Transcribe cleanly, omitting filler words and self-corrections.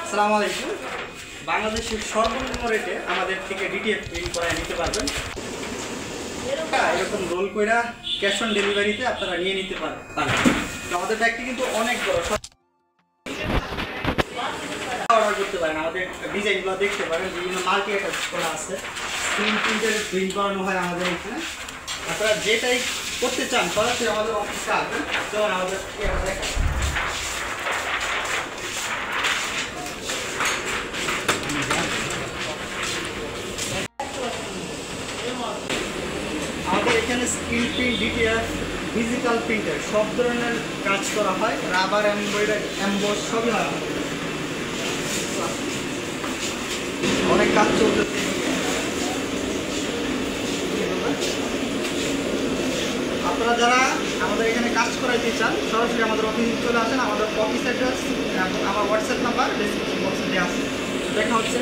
আসসালামু আলাইকুম। বাংলাদেশের সর্বনিম্ন রেটে আমাদের থেকে ডিটিএফ প্রিন্ট করায় নিতে পারবেন। এরকম রোল কইরা ক্যাশ অন ডেলিভারিতে আপনারা নিয়ে নিতে পারেন। তো আমাদের ব্যাগটি কিন্তু অনেক বড়, অর্ডার করতে পারেন। আমাদের ডিজাইনগুলো দেখতে পারেন, বিভিন্ন মাল্টি অ্যাটাচ করা আছে, স্ক্রিন প্রিন্টের প্রিন্ট করানো হয় আমাদের এখানে। আপনারা যেটাই করতে চান সরাসরি আমাদের অফিসে আসবেন। চলুন আমাদের দেখেন। আমাদের এখানে screen print, DTF, digital printer সব ধরনের কাজ করা হয়। রাবার, এমব্রয়ডারি, এমবস সবই হয়। অনেক কাজ চলতেছে। আপনারা যারা আমাদের এখানে কাজ করাইতে চান সরাসরি আমাদের অফিসে চলে আসেন। আমাদের অফিস অ্যাড্রেস এবং আমার হোয়াটসঅ্যাপ নাম্বার ডেসক্রিপশন বক্সে দেওয়া আছে। দেখা হচ্ছে।